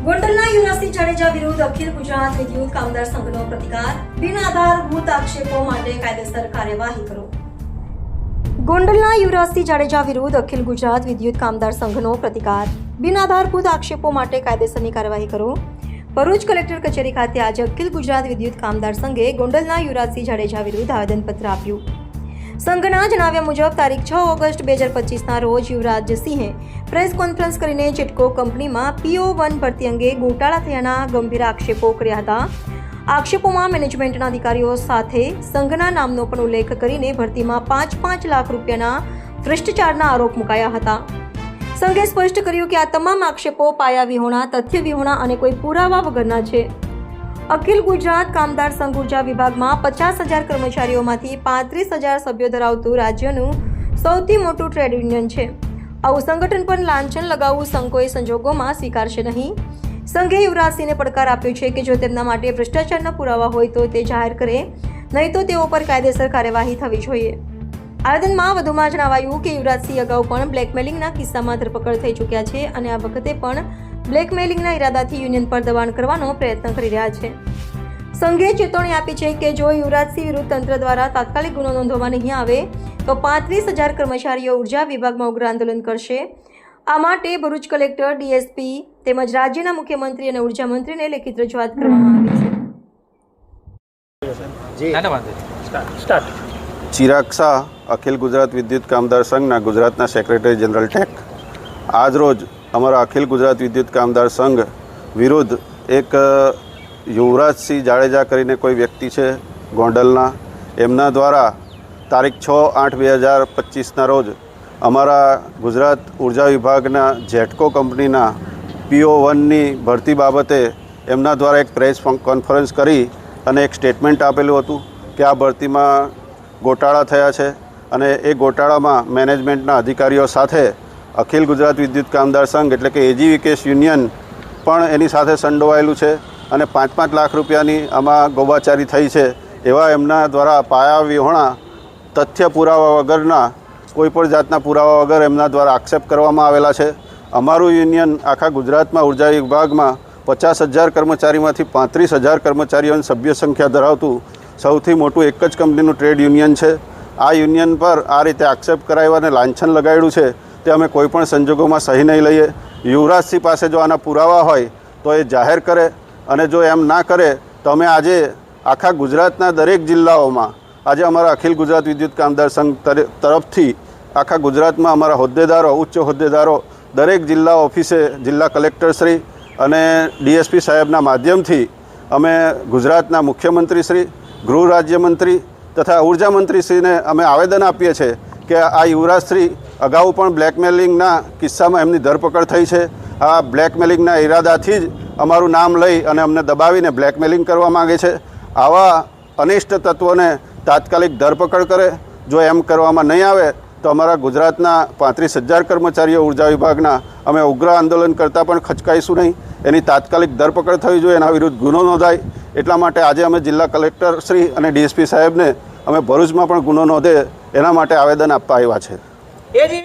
ગોંડલના યુવરાજસિંહ જાડેજા વિરુદ્ધ અખિલ ગુજરાત વિદ્યુત કામદાર સંઘનો પ્રતિકાર, બિન આધારભૂત આક્ષેપો માટે કાયદેસર કાર્યવાહી કરો। ગોંડલના યુવરાજસિંહ જાડેજા વિરુદ્ધ અખિલ ગુજરાત વિદ્યુત કામદાર સંઘનો પ્રતિકાર, બિન આધારભૂત આક્ષેપો માટે કાયદેસરની કાર્યવાહી કરો। ભરૂચ કલેક્ટર કચેરી ખાતે આજે અખિલ ગુજરાત વિદ્યુત કામદાર સંઘે ગોંડલના યુવરાજસિંહ જાડેજા વિરુદ્ધ આવેદનપત્ર આપ્યું। સંઘના જણાવ્યા મુજબ તારીખ 6 ઓગસ્ટ 2025ના રોજ યુવરાજસિંહે પ્રેસ કોન્ફરન્સ કરીને જેટકો કંપનીમાં PO1 ભરતી અંગે ગોટાળા થયાના ગંભીર આક્ષેપો કર્યા હતા। આક્ષેપોમાં મેનેજમેન્ટના અધિકારીઓ સાથે સંઘના નામનો પણ ઉલ્લેખ કરીને ભરતીમાં 5-5 લાખ રૂપિયાના ભ્રષ્ટાચારના આરોપ મુકાયા હતા। સંઘે સ્પષ્ટ કર્યું કે આ તમામ આક્ષેપો પાયા વિહોણા, તથ્ય વિહોણા અને કોઈ પુરાવા વગરના છે। અખિલ ગુજરાત કામદાર સંઘ ઉર્જા વિભાગમાં 50,000 કર્મચારીઓમાંથી 35,000 સભ્યો ધરાવતું રાજ્યનું સૌથી મોટું ટ્રેડ યુનિયન છે। આવું સંગઠન પર લાંછન લગાવવું સંઘ કોઈ સંજોગોમાં સ્વીકારશે નહીં। સંઘે યુવરાજસિંહને પડકાર આપ્યો છે કે જો તેમના માટે ભ્રષ્ટાચારના પુરાવા હોય તો તે જાહેર કરે, નહીં તો તેઓ પર કાયદેસર કાર્યવાહી થવી જોઈએ। આવેદનમાં વધુમાં જણાવાયું કે યુવરાજસિંહ અગાઉ પણ બ્લેકમેલિંગના કિસ્સામાં ધરપકડ થઈ ચૂક્યા છે અને આ વખતે પણ બ્લેકમેલિંગના ઇરાદાથી યુનિયન પર દબાણ કરવાનો પ્રયત્ન કરી રહ્યા છે। સંઘે ચેતવણી આપી છે કે જો યુવરાજસિંહ વિરુદ્ધ તંત્ર દ્વારા તાત્કાલિક ગુનો નોંધવામાં નહીં આવે તો 35,000 કર્મચારીઓ ઉર્જા વિભાગમાં ઉગ્ર આંદોલન કરશે। આ માટે ભરૂચ કલેક્ટર, DSP તેમજ રાજ્યના મુખ્યમંત્રી અને ઉર્જા મંત્રીને લેખિત રજૂઆત કરવામાં આવી છે। ચિરાગ શાહ, અખિલ ગુજરાત વિદ્યુત કામદાર સંઘના ગુજરાતના સેક્રેટરી જનરલ ટેક, આજ રોજ અમારા અખિલ ગુજરાત વિદ્યુત કામદાર સંઘ વિરુદ્ધ એક યુવરાજસિંહ જાડેજા કરીને કોઈ વ્યક્તિ છે ગોંડલના, એમના દ્વારા તારીખ 6/8/2025ના રોજ અમારા ગુજરાત ઉર્જા વિભાગના જેટકો કંપનીના PO1ની ભરતી બાબતે એમના દ્વારા એક પ્રેસ કોન્ફરન્સ કરી અને એક સ્ટેટમેન્ટ આપેલું હતું કે આ ભરતીમાં ગોટાળા થયા છે અને એ ગોટાળામાં મેનેજમેન્ટના અધિકારીઓ સાથે અખિલ ગુજરાત વિદ્યુત કામદાર સંઘ એટલે કે AGVKS યુનિયન પણ એની સાથે સંડોવાયેલું છે અને 5-5 લાખ રૂપિયાની આમાં ગોબાચારી થઈ છે એવા એમના દ્વારા પાયા વિહોણા, તથ્ય પુરાવા વગરના, કોઈપણ જાતના પુરાવા વગર એમના દ્વારા આક્ષેપ કરવામાં આવેલા છે। અમારું યુનિયન આખા ગુજરાતમાં ઉર્જા વિભાગમાં 50,000 કર્મચારીમાંથી 35,000 કર્મચારીઓની સભ્ય સંખ્યા ધરાવતું સૌથી મોટું એક જ કંપનીનું ટ્રેડ યુનિયન છે। આ યુનિયન પર આ રીતે આક્ષેપ કરાવ્યા અને લાંછન લગાડ્યું છે તે અમે કોઈપણ સંજોગોમાં સહી નહીં લઈએ। યુવરાજસિંહ પાસે જો આના પુરાવા હોય તો એ જાહેર કરે અને જો એમ ના કરે તો અમે આજે આખા ગુજરાતના દરેક જિલ્લાઓમાં આજે અમારા અખિલ ગુજરાત વિદ્યુત કામદાર સંઘ તરફથી આખા ગુજરાતમાં અમારા હોદ્દેદારો, ઉચ્ચ હોદ્દેદારો દરેક જિલ્લા ઓફિસે જિલ્લા કલેક્ટરશ્રી અને DSP સાહેબના માધ્યમથી અમે ગુજરાતના મુખ્યમંત્રીશ્રી, ગૃહ રાજ્યમંત્રી તથા ઉર્જા મંત્રીશ્રીને અમે આવેદન આપીએ છીએ કે આ યુવરાજશ્રી અગાઉ પણ બ્લેકમેલિંગના કિસ્સામાં એમની ધરપકડ થઈ છે। આ બ્લેકમેલિંગના ઈરાદાથી જ અમારું નામ લઈ અને અમને દબાવીને બ્લેકમેલિંગ કરવા માગે છે। આવા અનિષ્ટ તત્વોને તાત્કાલિક ધરપકડ કરે। જો એમ કરવામાં નહીં આવે તો અમારા ગુજરાતના 35,000 કર્મચારીઓ ઉર્જા વિભાગના અમે ઉગ્ર આંદોલન કરતાં પણ ખચકાઈશું નહીં। એની તાત્કાલિક ધરપકડ થવી જોઈએ, એના વિરુદ્ધ ગુનો નોંધાય। એટલા માટે આજે અમે જિલ્લા કલેક્ટર શ્રી અને DSP સાહેબને અમે ભરૂચમાં પણ ગુનો નોંધે એના માટે આવેદન આપવા આવ્યા છે।